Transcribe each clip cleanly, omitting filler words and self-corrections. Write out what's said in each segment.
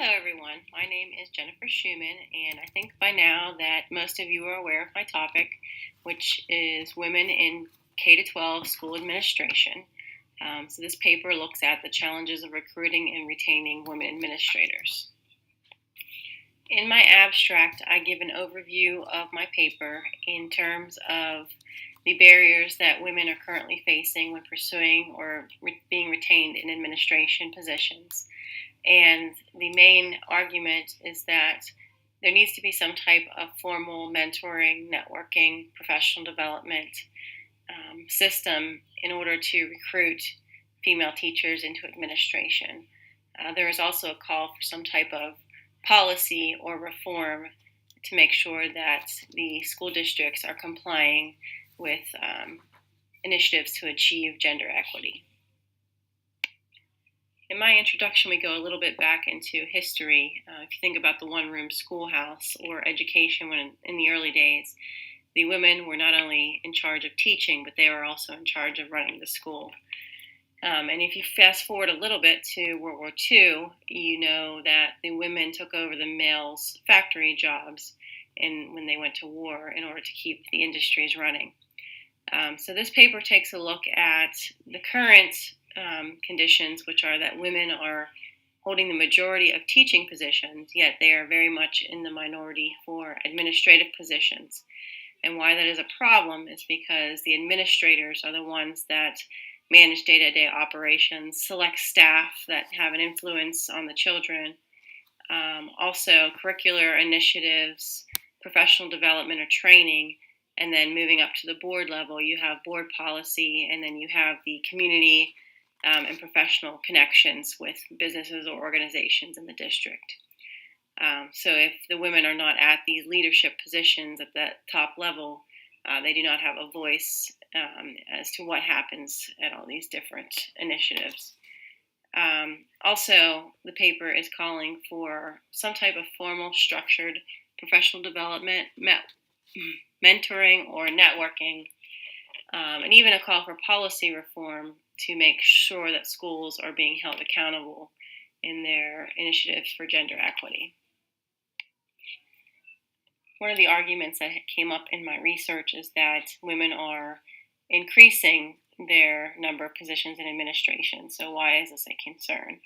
Hello, everyone. My name is Jennifer Schumann, and I think by now that most of you are aware of my topic, which is women in K-12 school administration. So this paper looks at the challenges of recruiting and retaining women administrators. In my abstract, I give an overview of my paper in terms of the barriers that women are currently facing when pursuing or being retained in administration positions. And the main argument is that there needs to be some type of formal mentoring, networking, professional development system in order to recruit female teachers into administration. There is also a call for some type of policy or reform to make sure that the school districts are complying with initiatives to achieve gender equity. In my introduction, we go a little bit back into history. If you think about the one-room schoolhouse or education when in the early days, the women were not only in charge of teaching, but they were also in charge of running the school. And if you fast forward a little bit to World War II, you know that the women took over the males' factory jobs when they went to war in order to keep the industries running. So this paper takes a look at the current conditions, which are that women are holding the majority of teaching positions, yet they are very much in the minority for administrative positions. And why that is a problem is because the administrators are the ones that manage day-to-day operations, select staff that have an influence on the children, also curricular initiatives, professional development or training, and then moving up to the board level, you have board policy, and then you have the community and professional connections with businesses or organizations in the district. So if the women are not at these leadership positions at that top level, they do not have a voice as to what happens at all these different initiatives. Also, the paper is calling for some type of formal, structured professional development, mentoring, or networking, and even a call for policy reform to make sure that schools are being held accountable in their initiatives for gender equity. One of the arguments that came up in my research is that women are increasing their number of positions in administration. So why is this a concern?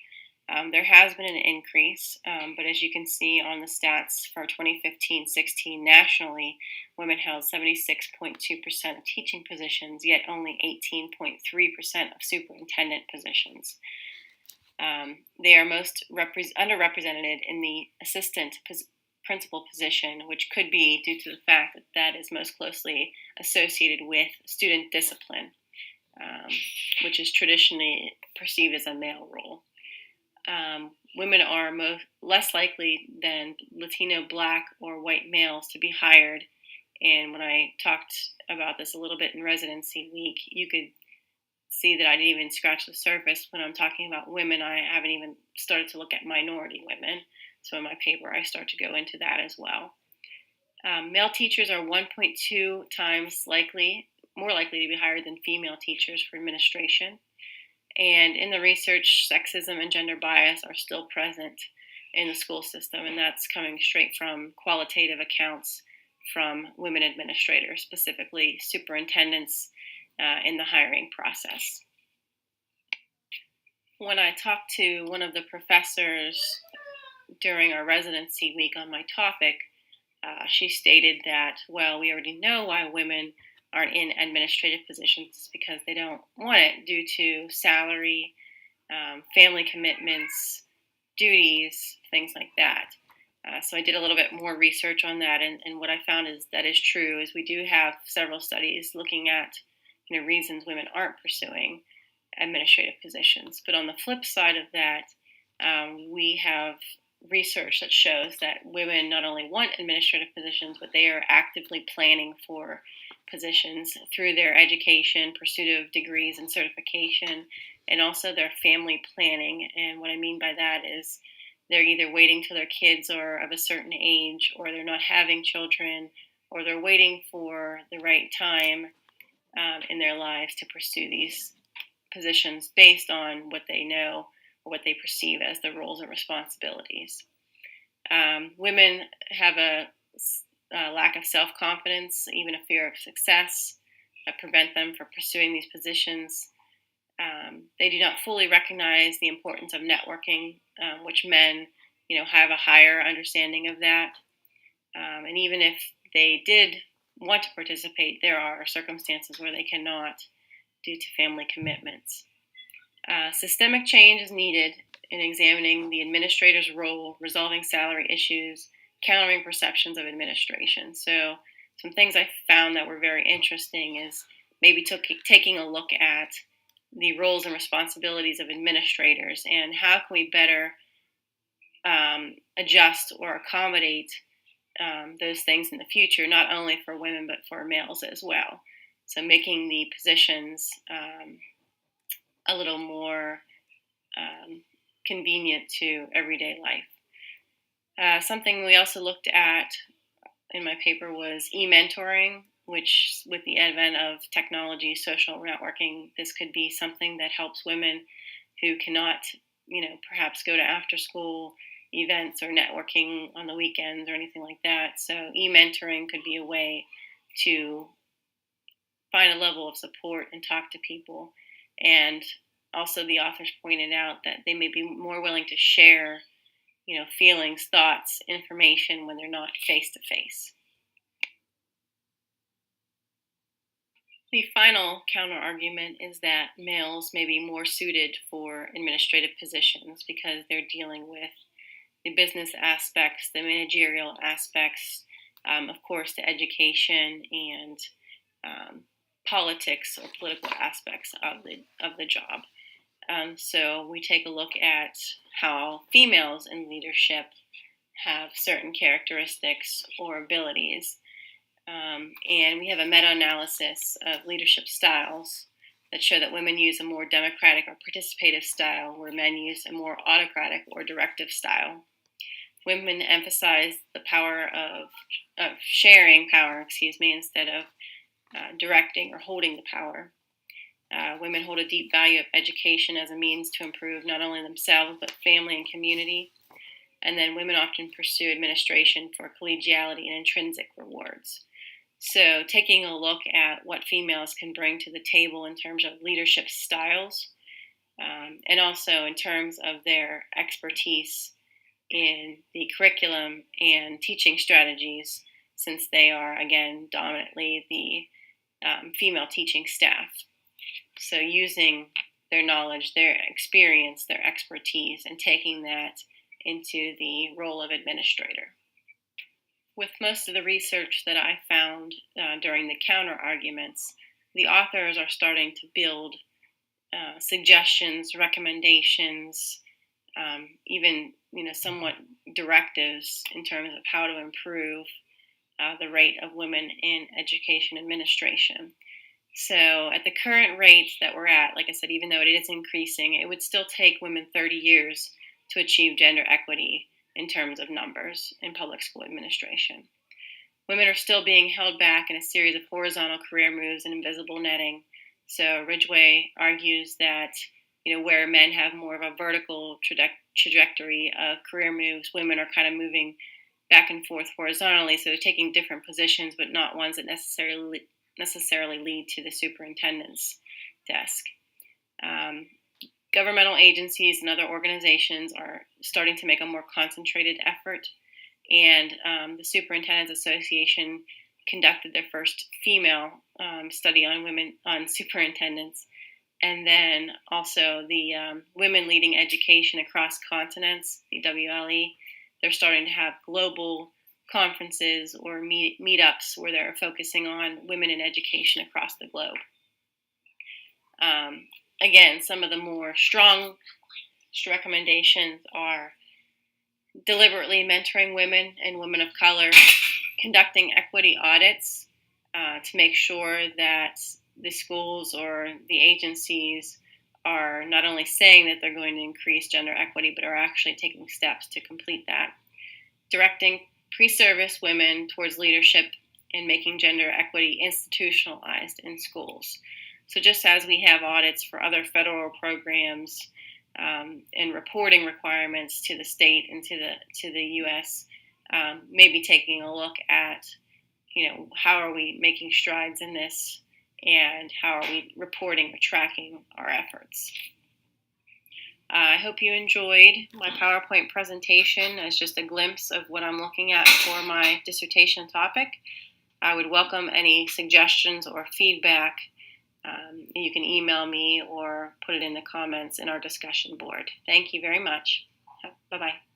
There has been an increase, but as you can see on the stats for 2015-16 nationally, women held 76.2% of teaching positions, yet only 18.3% of superintendent positions. They are most underrepresented in the assistant principal position, which could be due to the fact that that is most closely associated with student discipline, which is traditionally perceived as a male role. Women are less likely than Latino, Black, or white males to be hired. And when I talked about this a little bit in residency week, you could see that I didn't even scratch the surface. When I'm talking about women, I haven't even started to look at minority women. So in my paper, I start to go into that as well. Male teachers are 1.2 times more likely to be hired than female teachers for administration. And in the research, sexism and gender bias are still present in the school system, and that's coming straight from qualitative accounts from women administrators, specifically superintendents in the hiring process. When I talked to one of the professors during our residency week on my topic, she stated that, well, we already know why women aren't in administrative positions because they don't want it due to salary, family commitments, duties, things like that. So I did a little bit more research on that, and what I found is that is true. Is we do have several studies looking at reasons women aren't pursuing administrative positions. But on the flip side of that, we have research that shows that women not only want administrative positions, but they are actively planning for positions through their education, pursuit of degrees and certification, and also their family planning. And what I mean by that is they're either waiting till their kids are of a certain age, or they're not having children, or they're waiting for the right time in their lives to pursue these positions based on what they know what they perceive as the roles and responsibilities. Women have a lack of self-confidence, even a fear of success, that prevent them from pursuing these positions. They do not fully recognize the importance of networking, which men, have a higher understanding of that. And even if they did want to participate, there are circumstances where they cannot due to family commitments. Systemic change is needed in examining the administrator's role, resolving salary issues, countering perceptions of administration. So some things I found that were very interesting is maybe taking a look at the roles and responsibilities of administrators and how can we better adjust or accommodate those things in the future, not only for women but for males as well. So making the positions a little more convenient to everyday life. Something we also looked at in my paper was e-mentoring, which with the advent of technology, social networking, this could be something that helps women who cannot, perhaps go to after school events or networking on the weekends or anything like that. So e-mentoring could be a way to find a level of support and talk to people. And also the authors pointed out that they may be more willing to share, feelings, thoughts, information when they're not face to face. The final counter argument is that males may be more suited for administrative positions because they're dealing with the business aspects, the managerial aspects, of course, the education and politics or political aspects of the job. So we take a look at how females in leadership have certain characteristics or abilities. And we have a meta-analysis of leadership styles that show that women use a more democratic or participative style, where men use a more autocratic or directive style. Women emphasize the power of sharing power, instead of directing or holding the power. Women hold a deep value of education as a means to improve not only themselves but family and community. And then women often pursue administration for collegiality and intrinsic rewards. So taking a look at what females can bring to the table in terms of leadership styles, and also in terms of their expertise in the curriculum and teaching strategies, since they are, again, dominantly the female teaching staff. So using their knowledge, their experience, their expertise, and taking that into the role of administrator. With most of the research that I found during the counter arguments, the authors are starting to build suggestions, recommendations, even somewhat directives in terms of how to improve the rate of women in education administration. So at the current rates that we're at, like I said, even though it is increasing, it would still take women 30 years to achieve gender equity in terms of numbers in public school administration. Women are still being held back in a series of horizontal career moves and invisible netting. So Ridgway argues that where men have more of a vertical trajectory of career moves, women are kind of moving back and forth horizontally. So they're taking different positions, but not ones that necessarily lead to the superintendent's desk. Governmental agencies and other organizations are starting to make a more concentrated effort, and the Superintendent's Association conducted their first female study on superintendents, and then also the Women Leading Education Across Continents, the WLE. They're starting to have global conferences or meetups where they're focusing on women in education across the globe. Again, some of the more strong recommendations are deliberately mentoring women and women of color, conducting equity audits to make sure that the schools or the agencies are not only saying that they're going to increase gender equity, but are actually taking steps to complete that. Directing pre-service women towards leadership and making gender equity institutionalized in schools. So just as we have audits for other federal programs and reporting requirements to the state and to the U.S. Maybe taking a look at, how are we making strides in this, and how are we reporting or tracking our efforts. I hope you enjoyed my PowerPoint presentation as just a glimpse of what I'm looking at for my dissertation topic. I would welcome any suggestions or feedback. You can email me or put it in the comments in our discussion board. Thank you very much. Bye-bye.